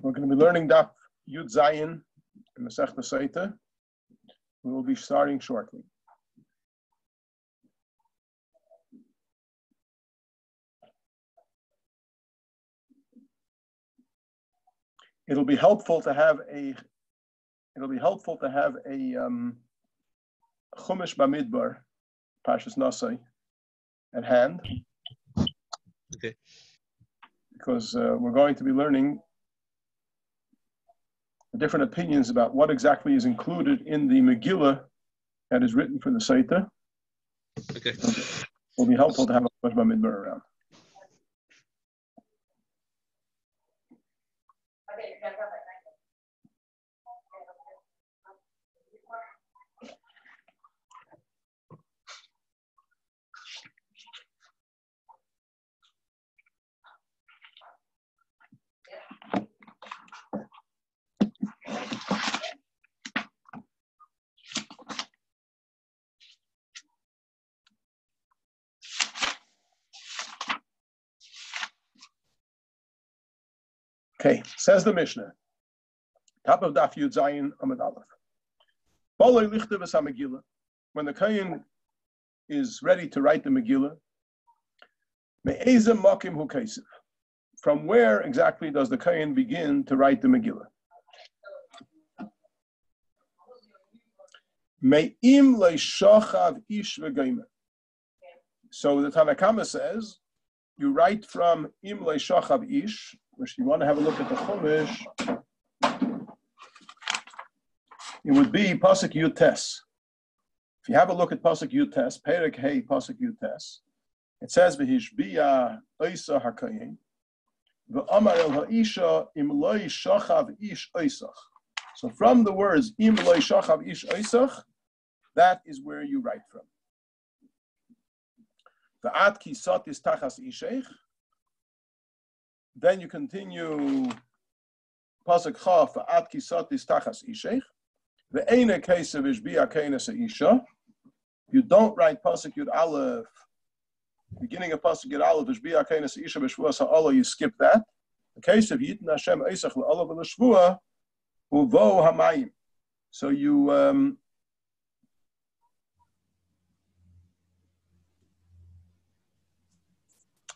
We're going to be learning Daf Yud Zayin in Masechta Sotah. We will be starting shortly. It'll be helpful to have a Chumash Bamidbar, Parshas Nasai, at hand. Okay. Because we're going to be learning different opinions about what exactly is included in the Megillah that is written for the Sotah. Okay. It will be helpful to have a Chumash Bamidbar around. Okay, says the Mishnah, top of Daf Yud Zayin Amud Aleph. Baloi lichte v'sa Megillah. When the Kohen is ready to write the Megillah, me'eze makim hu kasev. From where exactly does the Kohen begin to write the Megillah? Me'im le'shachav ish v'geimer. So the Tanna Kama says, you write from im le'shachav ish, which you want to have a look at the Chumash, it would be Pasuk Yud Tes. If you have a look at Pasuk Yud Tes, Perek Hey Pasuk Yud Tes, it says V'hishbiya Oisa HaKayin V'amar El Ha'isha Im Loi Shachav Ish Oisach. So from the words Im Loi Shachav Ish Oisach, that is where you write from. V'at Ki Sotis Tachas Isheich. Then you continue Pasuk Chaf V'at Ki Sotis Tachas Isheich. Ve'ene Kesev Ishbiya Keines Isha. You don't write Pasuk Yud Aleph, beginning of Pasuk Yud Aleph, Ishbiya Keines Isha B'Shvuas HaOlah, you skip that. The case of Yitin Hashem Eisach L'Olah V'L'Shvua, Uvo Hamayim. So you,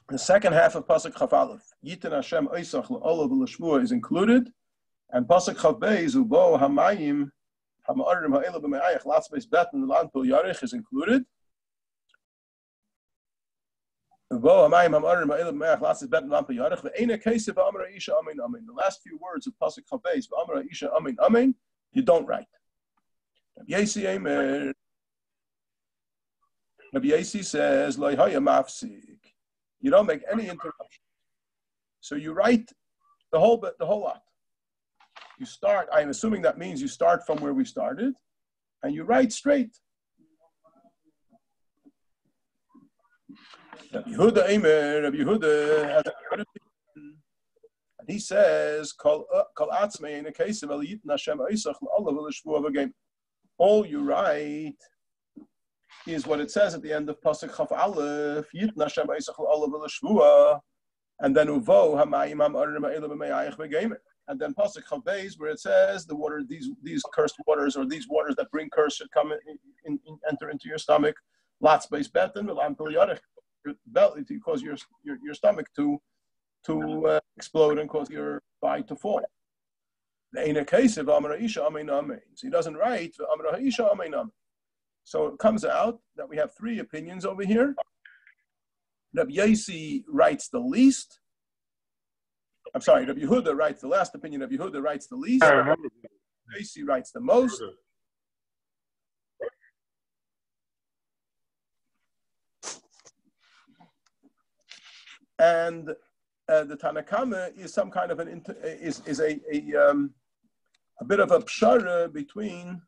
the second half of Pasuk Chaf Aleph, Yitin Hashem Eisach L'Olah V'L'Shvua is included, and Pasuk Chaf Beis, Uvo Hamayim, Ha'ma'arim Ha'ela B'Me'ayach, Latzbeis Bet, and the Land Pil Yarich is included. Uvo Hamayim Ha'ma'arim Ha'ela B'Me'ayach, Latzbeis Bet, and the Land Pil Yarich. Ve'ena Kesef V'Amar Ha'isha Amen Amen. The last few words of Pasuk Chaf Beis, V'Amar Ha'isha Amen Amen, you don't write. Rabbi Yasi says, Lo Haya Mafsik. You don't make any interruption. So you write the whole lot. You start, I'm assuming that means you start from where we started, and you write straight. Rabbi Yehuda has a good opinion. And he says, all you write is what it says at the end of Pasuk Chaf Aleph, and then Uvo Hamayim Ha'ma'arim Ha'ela B'Me'ayach V'Geimer. And then Pasuk Chaf Beis, where it says the water, these cursed waters, or these waters that bring curse should come enter into your stomach. Latzbeis beten v'lam pil yarech, to cause your stomach to explode and cause your body to fall. Ve'ena kesev v'amar ha'isha amen amen. So he doesn't write v'amar ha'isha amen amen. So it comes out that we have three opinions over here. Rabbi Yasi writes the least. I'm sorry, Rabbi Yehuda writes the last opinion. Rabbi Yehuda writes the least. Rabbi Yasi writes the most. And the Tanna Kama is some kind of a bit of a pshara between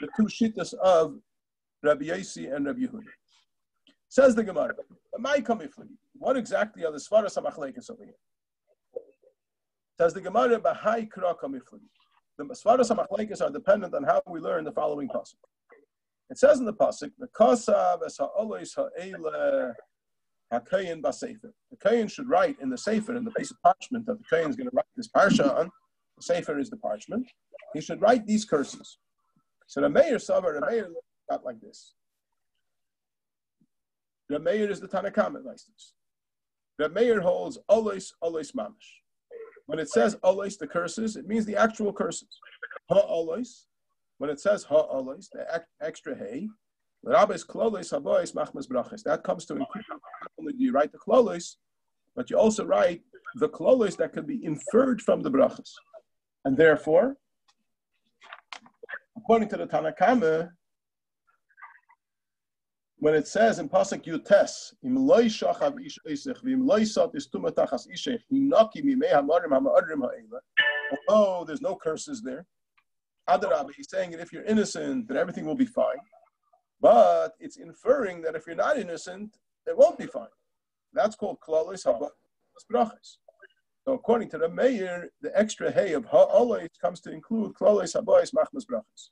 the two shittas of Rabbi Yasi and Rabbi Yehuda. Says the Gemara, what exactly are the svaras hamachlekes over here? Says the Gemara, Bahai Kraka Miflagi. The Svaras HaMachlekes are dependent on how we learn the following pasuk. It says in the pasuk, the Kasav es ha'olos ha'ele ha'kayin ba'sefer. The kayin should write in the sefer, in the piece of parchment that the kayin is going to write this parsha on. The sefer is the parchment. He should write these curses. So the Meir Savar, the Meir got like this. The Meir is the Tanakhama, like this. The Meir holds olos mamish. When it says olos, the curses, it means the actual curses. Ha-olos, when it says ha-olos, the extra hay, that comes to include, not only do you write the klolos, but you also write the klolos that can be inferred from the brachas. And therefore, according to the Tanakhama, when it says in Pasuk Yutes, Im loy shachav ish eisech, v'im loy sat is tumatachas ishech, hinaki mimei hamarim ha'ma'adrim ha'ela. Although there's no curses there, Adarabah, he's saying that if you're innocent, then everything will be fine. But it's inferring that if you're not innocent, it won't be fine. That's called klolos haba brachas. So according to the Meir, the extra hay of ha'olos comes to include klolos haba machmas brachas.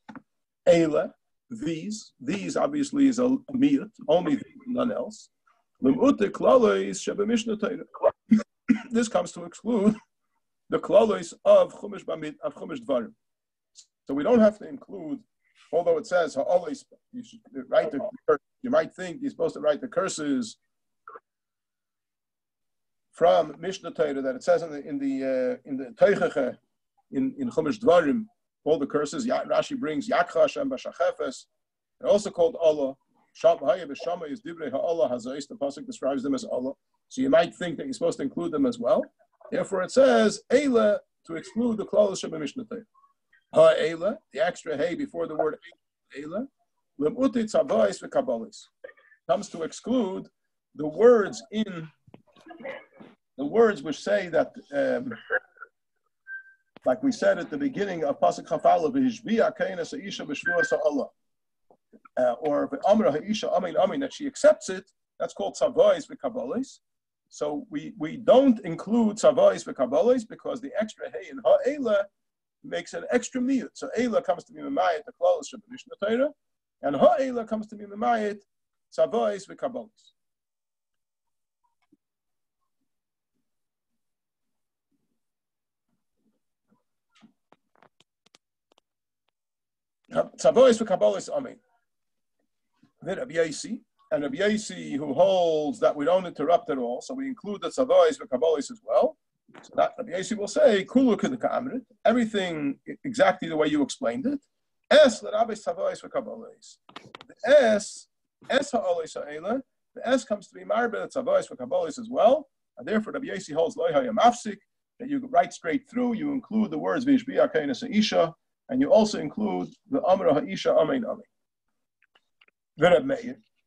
Eila. These obviously is a miyut, only none else. This comes to exclude the klolos of chumash dvarim. So we don't have to include, although it says ha'olos, you should write the curse. You might think you're supposed to write the curses from Mishnah Torah that it says in the Teichacha in chumash dvarim. All the curses, Rashi brings Yakcha Hashem B'Shachefes. They're also called Allah. Shama is Divrei HaAllah Hazais. The pasuk describes them as Allah. So you might think that you're supposed to include them as well. Therefore, it says Eila to exclude the Klal Shem Mishnah Torah. Ha'Eila, the extra hey before the word Eila, Lem'utit Tzavais v'Kabbalis, comes to exclude the words which say that. Like we said at the beginning of Pasuk Chafala, v'hishbiya kaina sa'isha b'shvua sa'Allah, or v'amra ha'isha amin amin, that she accepts it. That's called tzavais v'kabbalis. So we don't include tzavais v'kabbalis because the extra hey in ha'ela makes an extra miyut. So Eila comes to be memayit the klolos of the Mishnah Torah, and ha'ela comes to be memayit tzavais v'kabbalis. Tzavois v'kabbalis amin. Then Rabbi Yosi, and Rabbi Yosi who holds that we don't interrupt at all, so we include the tzavois v'kabbalis as well. So that Rabbi Yosi will say kulu k'amrit, everything exactly the way you explained it. Es l'rabbi tzavois v'kabbalis. The es ha'olis ha'ela. The es comes to be marbe tzavois v'kabbalis as well, and therefore Rabbi Yosi holds loy hayam afsik, that you write straight through. You include the words v'ishbiya kaina seisha. And you also include the Amra Ha'isha Amin Amin.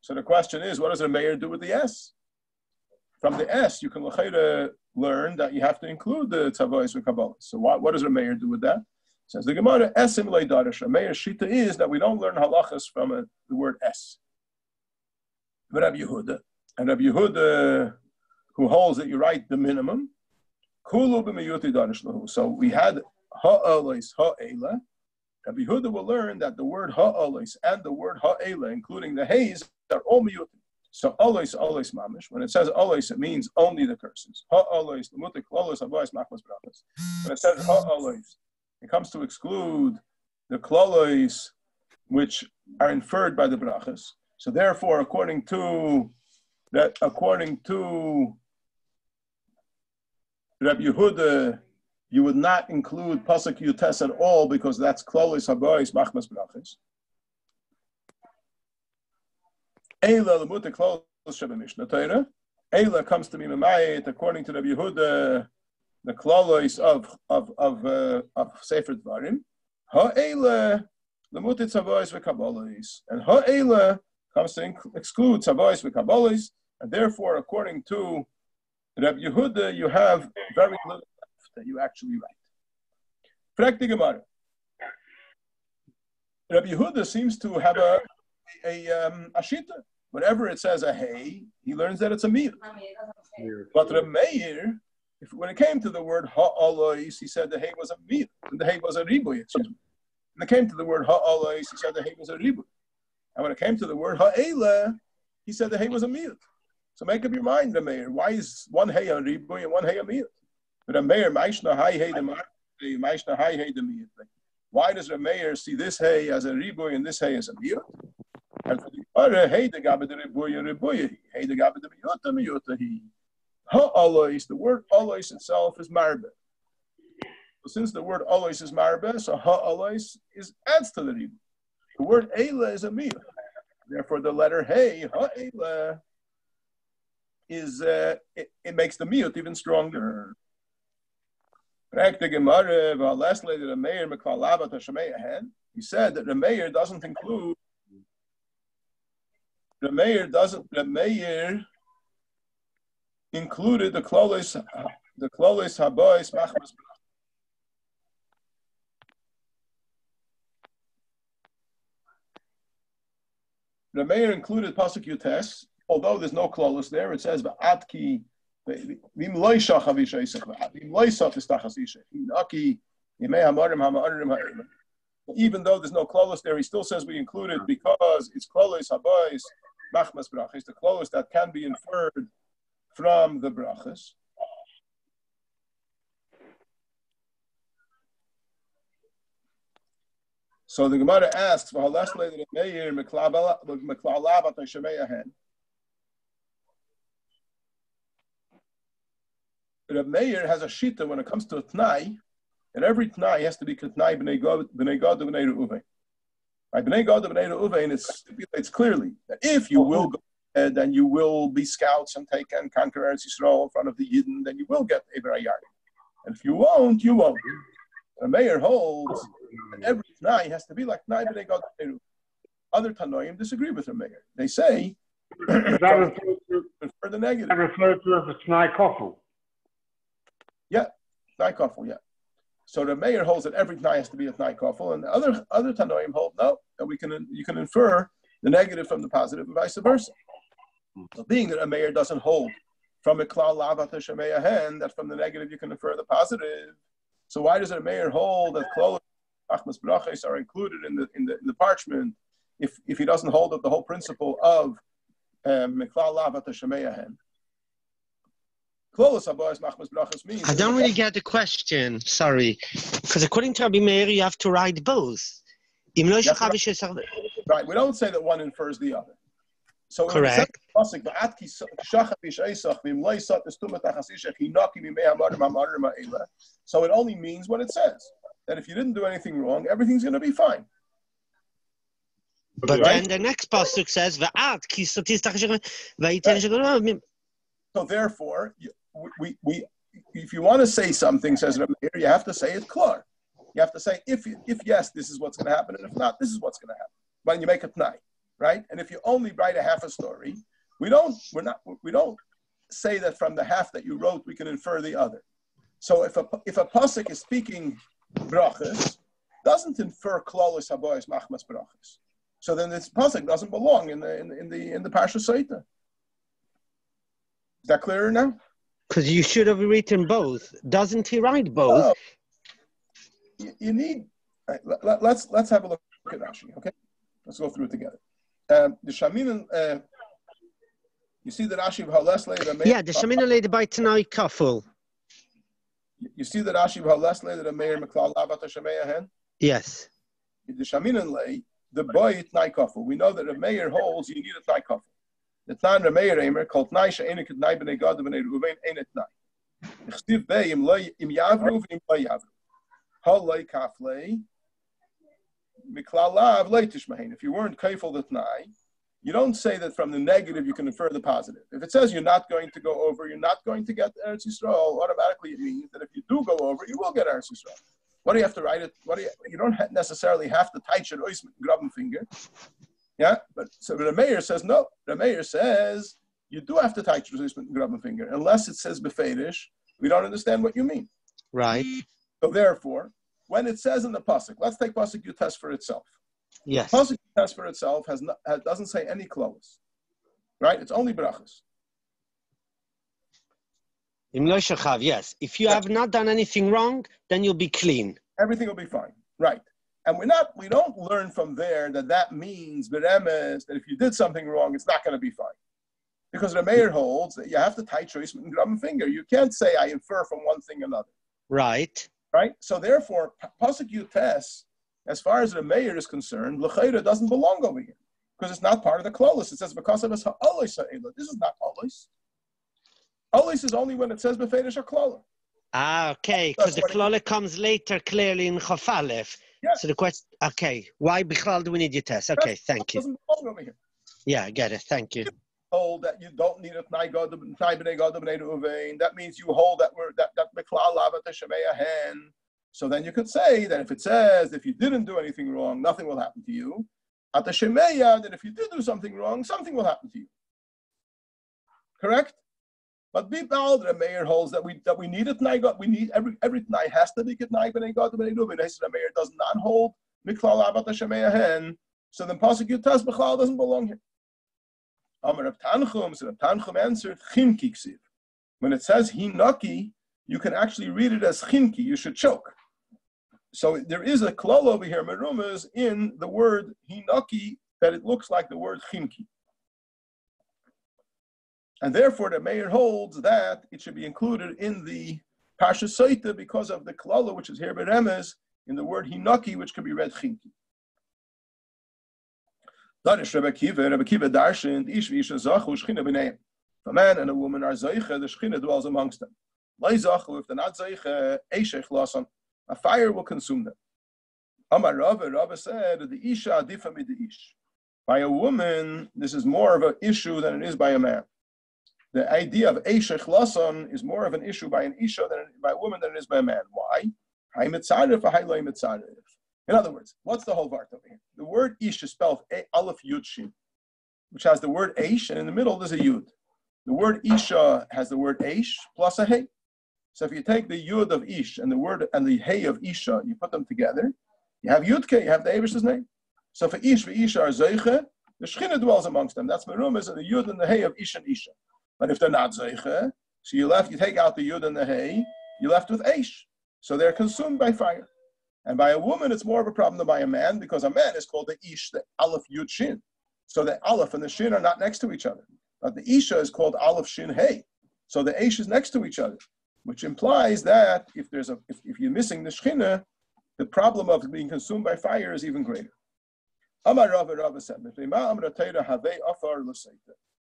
So the question is, what does a mayor do with the S? From the S, you can learn that you have to include the Tzavois v'Kabbalis. So what does a mayor do with that? Says the Gemara, Esim le darish. A mayor's shita is that we don't learn halachas from the word S. But Rabbi Yehuda, and Rabbi Yehuda, who holds that you write the minimum, Kulu b'miyuti darish lahu. So we had ha'olis ha'ela. Rabbi Yehuda will learn that the word ha'olis and the word ha'ela, including the hays, are all miyutim. So olis mamish. When it says olis, it means only the curses. Ha'olis, l'mutik klolos ha'bois machmas brachas. When it says ha'olis, it comes to exclude the klolos which are inferred by the brachas. So therefore, according to Rabbi Yehuda, you would not include pasuk yutes at all because that's klolos habois machmas brachas. Eila lemuta klolos sheba Mishnah Torah. Eila comes to be memayit according to Rabbi Yehuda, the klolos of Sefer Dvarim. Ha'eila lemuta tzavois v'kabbalis, and ha'eila comes to exclude tzavois v'kabbalis, and therefore, according to Rabbi Yehuda, you have very little that you actually write. Prakti Gemara. Rabbi Yehuda seems to have a shita. Whenever it says a hey, he learns that it's a mir. But Rabbi Meir, if when it came to the word ha'alois, he said the hay was a meat, and the hay was a riboy, excuse me. When it came to the word ha'alois, he said the hay was a riboy. And when it came to the word ha'ela, he said the hay was a meat. So make up your mind, the mayor. Why is one hay a riboy and one hay a meat? But the mayor, maishna hay the maishna hay the meat. Why does the mayor see this hay as a riboy and this hay as a meat? And for the other, hey, the gabe the riboy, hey, the gabe the miyota, he. Ha'alois, the word alois itself is marbe. So since the word alois is marbe, so ha'alois adds to the riboy. The word eila is a meal. Therefore, the letter hey, ha'ela, is it makes the miyut even stronger. He said that the mayor doesn't include. The mayor included the klolis habois machmas. The mayor included pasuk yutes, although there's no klolis there. It says va'atki v'im loy shach avishaysach v'im loy sot istachas ishay v'aki yimei hamarim ha'ma'arim ha'elim. Even though there's no klolis there, he still says we included because it's klolis habois machmas brachas, the klolis that can be inferred from the brachas. So the Gemara asks, the mayor has a shita when it comes to a tnai, and every tnai has to be tnai b'nei gad b'nei reuven. By b'nei gad b'nei reuven, it stipulates clearly that if you will go ahead and you will be scouts and take and conquer Eretz Yisrael in front of the Yidden, then you will get Eber Hayar. And if you won't, you won't. The mayor holds that every tnai has to be like tnai b'nei gad b'nei reuven. Other Tanoim disagree with the mayor. They say that for the negative. That refers to as a tnai kofel. Yeah, tnai kofel, yeah. So the mayor holds that every tnai has to be a tnai kofel, and the other Tanoim hold no, that you can infer the negative from the positive and vice versa. So being that a mayor doesn't hold from a klal lavat shemei hen, that from the negative you can infer the positive. So why does a mayor hold that klal achmas brachos are included in the parchment if he doesn't hold up the whole principle of klal lavat shemei hen? I don't really get the question, sorry. Because according to Rabbi Meir, you have to write both. Right, we don't say that one infers the other. So correct. So it only means what it says. That if you didn't do anything wrong, everything's going to be fine. But right? Then the next pasuk says, so therefore, we if you want to say something, says Rabbi Meir, you have to say it clear. You have to say if yes, this is what's going to happen, and if not, this is what's going to happen. When you make a tnai, right? And if you only write a half a story, we don't say that from the half that you wrote we can infer the other. So if a pasuk is speaking brachas, doesn't infer klolos habois machmas brachas. So then this pasuk doesn't belong in the parsha Soita. Is that clearer now? Because you should have written both. Doesn't he write both? Oh, you need. Right, let's have a look at Rashi. Okay, let's go through it together. The Shamin, you see the Rashi of Hales later. Yeah, the Shamin later by Tanai Kaful. You see the Rashi of Hales later the Meir Meklal Lavat Hashemeya Hen. Yes. The Shamin lay the boy Tanai Kaful. We know that the Meir holds you need a Tanai Kaful. The Tan Meir Eimer called Tanai She'enik Tanai Bnei Gad Bnei Ruvain Einet Tanai. Chtiv Bei Im Yavru Im Lo Yavru. Halei Kaflei. If you weren't careful the Tnai, you don't say that from the negative you can infer the positive. If it says you're not going to go over, you're not going to get Eretz Yisrael, automatically it means that if you do go over, you will get Eretz Yisrael. What do you have to write it? You don't necessarily have to touch your graben finger. Yeah, but so the mayor says no. The mayor says you do have to touch your graben finger unless it says befedish. We don't understand what you mean. Right. So therefore, when it says in the pasuk, let's take pasuk Yutes for itself. Yes. Pasuk Yutes for itself doesn't say any klolos, right? It's only brachas. Yes. If you have not done anything wrong, then you'll be clean. Everything will be fine. Right. And we don't learn from there that means beremes, that if you did something wrong, it's not going to be fine. Because the mayor holds that you have to tie choice with a finger. You can't say I infer from one thing another. Right. Right? So therefore, Pasuk Yutes, as far as the mayor is concerned, L'chaira doesn't belong over here. Because it's not part of the klolos. It says because of his ha'olis ha'ela. This is not olis. Olis is only when it says befedish ha'klola. Okay, because the klola comes later clearly in Chafalef. Yes. So the question, okay, why Bichlal do we need your test? Okay, thank you. Doesn't belong over here. Yeah, I get it. Thank you. Hold that you don't need a tnai b'nei god b'nei uvein. That means you hold that word that Bichlal lavat shemeya hen. So then you could say that if it says if you didn't do anything wrong, nothing will happen to you. At the shemeya, that if you did do something wrong, something will happen to you. Correct? But Bibal, the mayor holds that we need a tnai god. We need every tnai has to be tnai b'nei god b'nei uvein. The mayor does not hold Bichlal lavat shemeya hen. So then pasuk Yutas Bichlal doesn't belong here. Amar Rav Tanchum, so Rav Tanchum answered, Chimki ksiv. When it says hinaki, you can actually read it as chimki. You should choke. So there is a klal over here, merumas, in the word hinaki, that it looks like the word chimki. And therefore, the mayor holds that it should be included in the Parsha Soita because of the klala, which is here beremes, in the word hinaki, which can be read chimki. That is Rebbe Kiva darshan, ish v'isha zachu shchina b'neim. If a man and a woman are zeicha, the shchina dwells amongst them. Lei zachu, if they're not zeicha, eishech lasan, a fire will consume them. Amar Rava said that the isha adifa mid the ish. By a woman, this is more of an issue than it is by a man. The idea of eishech lasan is more of an issue by an isha than by a woman than it is by a man. Why? Hay mitzaref, hay loy mitzaref. In other words, what's the whole vart over here? The word ish is spelled aleph yud shin, which has the word eish, and in the middle there's a yud. The word isha has the word eish plus a hey. So if you take the yud of ish and the word and the hey of isha, you put them together, you have yudke, you have the Eibish's name. So for ish v'isha are zeiche, the shechina dwells amongst them. That's merumas and the yud and the hey of ish and isha. But if they're not zeiche, so you take out the yud and the hey, you're left with eish. So they're consumed by fire. And by a woman, it's more of a problem than by a man, because a man is called the ish, the aleph yud shin. So the aleph and the shin are not next to each other. But the isha is called aleph shin hey. So the ish is next to each other, which implies that if you're missing the shchina, the problem of being consumed by fire is even greater. Amar Rava said,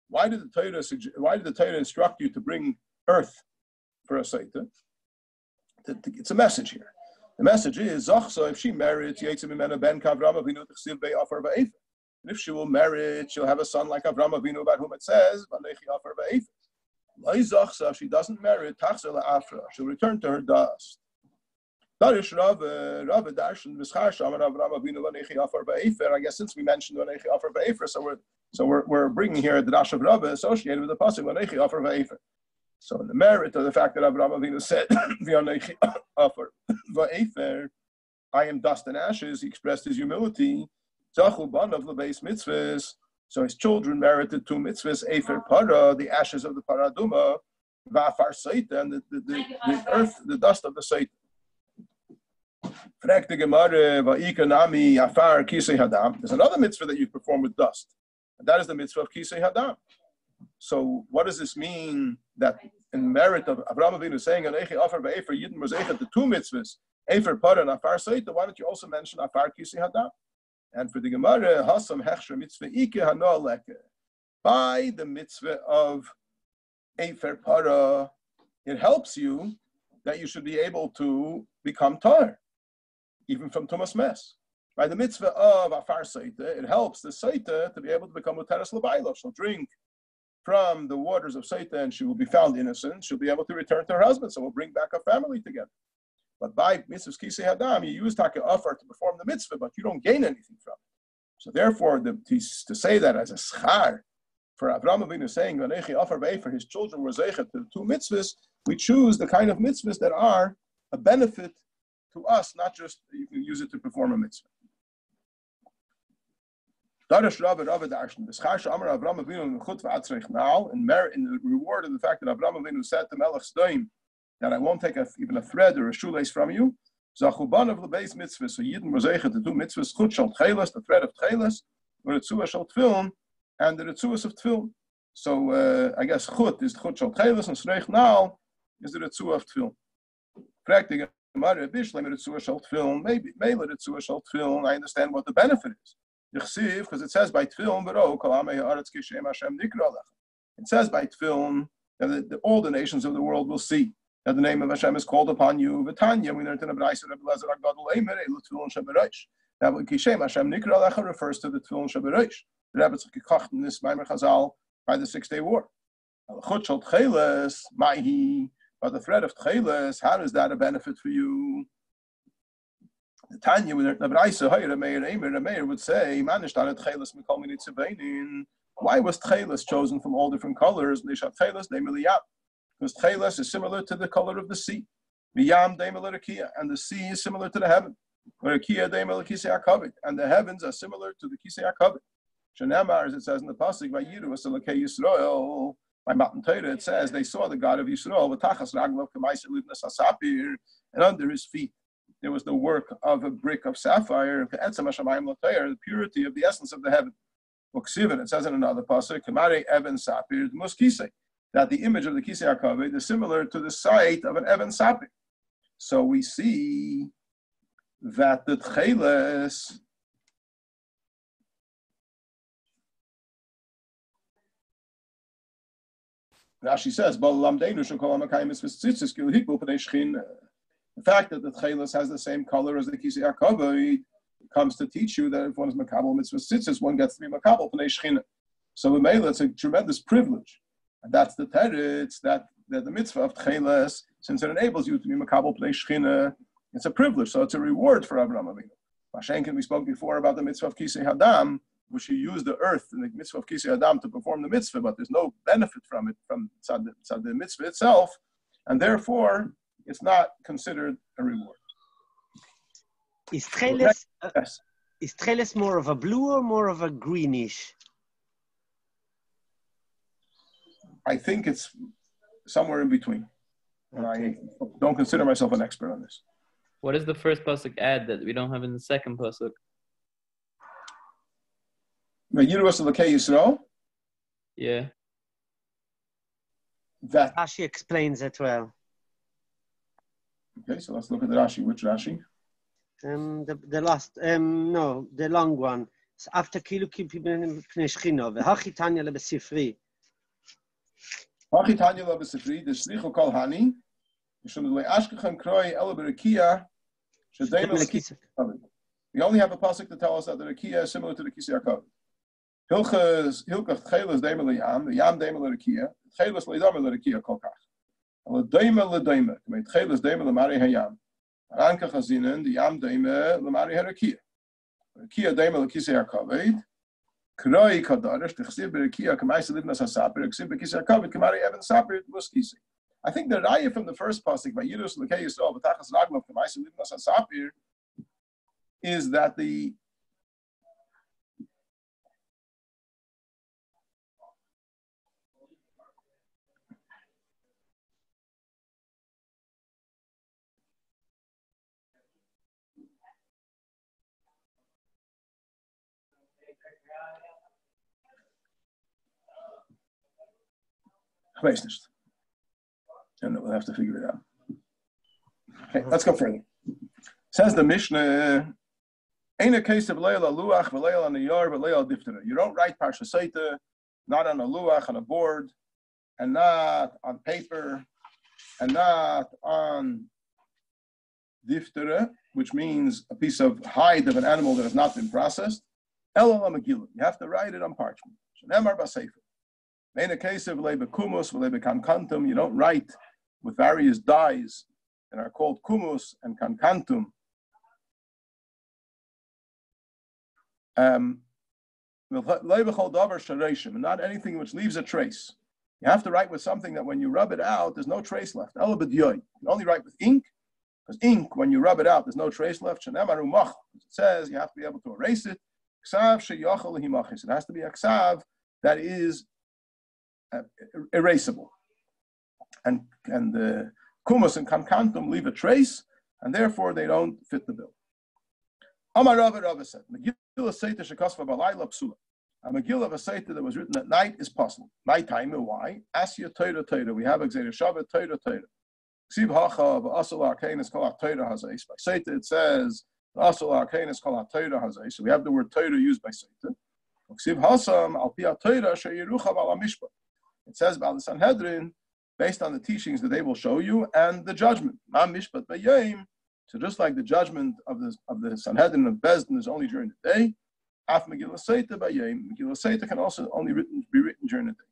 why did the Torah instruct you to bring earth for a seita? It's a message here. The message is, if she married, and if she will marry, she'll have a son like Avram Avinu, about whom it says, if she doesn't marry, she'll return to her dust. I guess since we mentioned so we're bringing here the Dash of Rava associated with the pasuk. So in the merit of the fact that Avraham Avinu said, I am dust and ashes, he expressed his humility. So his children merited two mitzvahs, Efer Para, the ashes of the Paraduma, Vafar Saita, and the earth, the dust of the Saita. There's another mitzvah that you perform with dust, and that is the mitzvah of Kisei Hadam. So what does this mean that in merit of Avraham Avinu saying Anechi Afar Ve'efer Yidin Mosechet, the two mitzvahs, Efer Para and Afar Saita, why don't you also mention Afar Kisei Hadam? And for the Gemara, Hasam Hechsher Mitzvah Ike Hanoah Leke. By the mitzvah of Efer Para, it helps you that you should be able to become tar, even from Tumas Mes. By the mitzvah of Afar Saita, it helps the Saita to be able to become Uteres L'Baylo. She'll drink from the waters of Saita and she will be found innocent. She'll be able to return to her husband, so we'll bring back a family together. But by mitzvahs Kisei Hadam, you use Taka Afar to perform the mitzvah, but you don't gain anything from it. So therefore, to say that as a schar, for Avraham Avinu saying, Vanechi Afar Ve'efer, his children were zeichet to the two mitzvahs, we choose the kind of mitzvahs that are a benefit to us, not just you can use it to perform a mitzvah. Darish Rabbi Darshan. The Schasha Amar Avram Avinu Mechut V'Atzreich Now, in the reward of the fact that Avram Avinu said to Melech Sdoim that I won't take even a thread or a shoelace from you. Zachuban of the base mitzvah. So Yidden was able to do mitzvahs Chut Shal Tcheles, the thread of Tcheles, or the Tzua Shal Tfilin, and the Ritzuas of Tfilin. So I guess Chut is Chut Shal Tcheles, and Sreich Now is the Ritzuah of Tfilin. Practically, maybe Mela Ritzuah Shal Tfilin. I understand what the benefit is. Because it says by Tfilin, it says by Tfilin that all the nations of the world will see that the name of Hashem is called upon you. V'tanya, we learned in Abraisa Rebbe Lezer Agdadol Eimer Elu Tfilin Shabereish. Now, Kishem Hashem Nikra Alecha refers to the Tfilin Shabereish. The Rebbe Tzchikocht in this Maimer Chazal by the 6-day war. Chut Shal Tcheles Maihi, but the thread of Tcheles, how is that a benefit for you? The Tanya, when the Abraisa Meir would say, why was Tcheles chosen from all different colors? Because Tcheles is similar to the color of the sea. And the sea is similar to the heaven. And the heavens are similar to the Kisei HaKavod. Shenamar, as it says in the Pasuk, by Yiru Asalakei Yisrael, by Matan Torah, it says they saw the God of Yisrael, and under his feet there was the work of a brick of sapphire, the purity of the essence of the heaven. It says in another pasuk, that the image of the Kisei HaKavod is similar to the sight of an Eben Sapir. So we see that the Tcheles Rashi says, the fact that the Tcheles has the same color as the Kisei HaKavod comes to teach you that if one is Makabel Mitzvah Tzitzis, one gets to be Makabel P'nei Shechina. So in Mela, it's a tremendous privilege. And that's the teretz that the mitzvah of Tcheles, since it enables you to be Makabel P'nei Shechina, it's a privilege. So it's a reward for Avraham Avinu. Mashenkin, we spoke before about the mitzvah of Kisei Hadam, which you use the earth in the mitzvah of Kisei Hadam to perform the mitzvah, but there's no benefit from it, from the mitzvah itself, and therefore it's not considered a reward. Is Tcheles more of a blue or more of a greenish? I think it's somewhere in between. And I don't consider myself an expert on this. What does the first pasuk add that we don't have in the second pasuk? Yeah. That Rashi explains it well. Okay, so let's look at the Rashi. Which Rashi? The last, the long one. After Kilukim Pnei Shechina, v'hachitanya lebesifri. Hachitanya lebesifri. The shlichu kol hani. We only have a pasuk to tell us that the Rekiya is similar to the Kisei HaKavod. Hilchas Tcheles Deimel LeYam, the Yam Deimel LeRekiya, Tcheles LeDamer LeRekiya Kolkach. LeDamer LeDamer, Tcheles Deimel LeMari HaYam. Aranka Chazinen, the Yam Deimel LeMari HaRekiya. Rekiya Deimel LeKisei HaKavod. Kroi Kadarish, T'chsiv BeRekiya K'maisa Livnas HaSapir, T'chsiv BeKisei HaKavod, K'mari Eben Sapir, T'mus Kisei. I think the raya from the first pasuk by Yidus Lekei Yisrael B'tachas Raglav K'maisa Livnas HaSapir is that the and we'll have to figure it out. Okay, let's go further. Says the Mishnah, ain't a case of leil luach v'leil on the yard v'leil diftera. You don't write parsha seita, not on a luach on a board, and not on paper, and not on diftera, which means a piece of hide of an animal that has not been processed. Elul Megillah. You have to write it on parchment. Shenemar b'sefer. In a case of lebe kumus, lebe kankantum, you don't write with various dyes that are called kumus and kankantum. Not anything which leaves a trace. You have to write with something that when you rub it out, there's no trace left. You only write with ink, because ink, when you rub it out, there's no trace left. It says you have to be able to erase it. Ksav sheyachal himachis. It has to be a ksav that is erasable. And the kumas and kankantum leave a trace, and therefore they don't fit the bill. Amar Rava said, Megillah Seita shekasva balayla psula. A Megillah of a Seita that was written at night is possible. Nighttime, why? Asya Teira. We have Exeter Shabbat Teira. Ksiv hacha v'asal arkain is called Teira hazais. By Seita it says asal arkain is called Teira hazais. So we have the word Teira used by Seita. Ksiv hasam al pia Teira sheyiruchav al mishpat. It says about the Sanhedrin based on the teachings that they will show you and the judgment. Ma mishpat b'yayim. So just like the judgment of the Sanhedrin of Bezdin is only during the day, Af Megillah Seita b'yayim. Megillah Seita can also only be written during the day.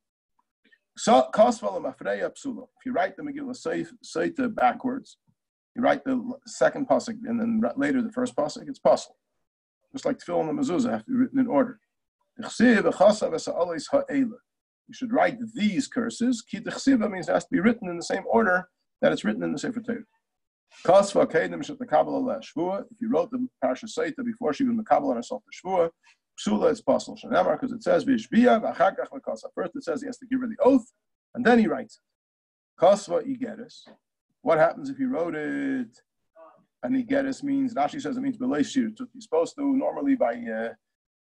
So Kasvala Mafreya Psula. If you write the Megillah Seita backwards, you write the second pasuk and then later the first pasuk, it's possible. Just like Tefillah and the Mezuzah have to be written in order. You should write these curses. Ki Dechsiva means it has to be written in the same order that it's written in the Sefer Torah. Kasva Kedem Shet the Kabbalah Shvua. If you wrote the Parsha Seita before she was Mekabel on herself the Shvua, Psula is possible. Shanamar, because it says Vishbiya v'achakach v'kasa. First it says he has to give her the oath, and then he writes it. Kasva Igeris. What happens if you wrote it and Igeris means? Rashi says it means Beleshir. You're supposed to normally by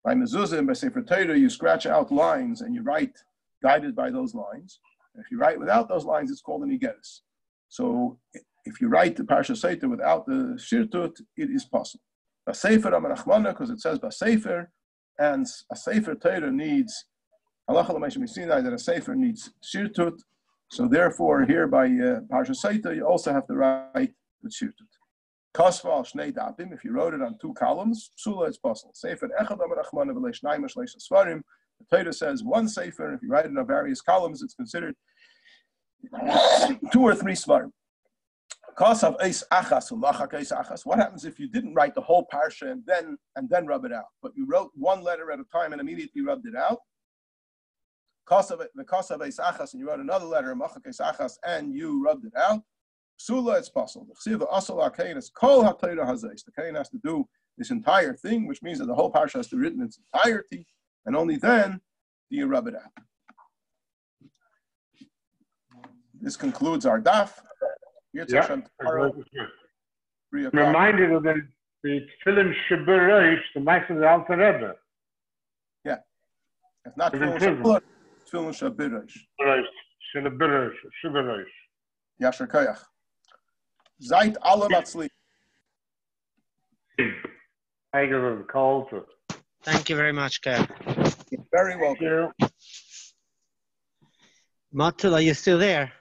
mezuzah and by Sefer Torah you scratch out lines and you write guided by those lines. If you write without those lines, it's called an Igeris. So if you write the Parsha Seita without the Shirtut, it is possible. Basefer Amar Achmana, because it says Basefer, and a Sefer Torah needs Halacha L'Meishim Sinai that a Sefer needs Shirtut. So therefore, here by Parsha Seita, you also have to write the Shirtut. Kasva al Shnei Dapim, if you wrote it on 2 columns, Psula, it's possible. Sefer Echad Amar Achmana v'Lei Shnayim Shleisha Svarim. The Torah says 1 Sefer. If you write it on various columns, it's considered 2 or 3 Svarim. What happens if you didn't write the whole parsha and then rub it out, but you wrote 1 letter at a time and immediately rubbed it out? The Kasav Eis Achas, and you wrote another letter, Machak Eis Achas, and you rubbed it out. Psula, it's possible. The Kain has to do this entire thing, which means that the whole parsha has to be written in its entirety, and only then do you rub it out. This concludes our daf. Reminded of the Tefillin Shebereish, the Meister of the Alter Rebbe. Yeah. It's not Tefillin Shebereish. Shebereish. Yasher Koyach. Zait alle Matzli. I give a call to. Thank you very much, Kev. You're very welcome. Thank you. Matul, are you still there?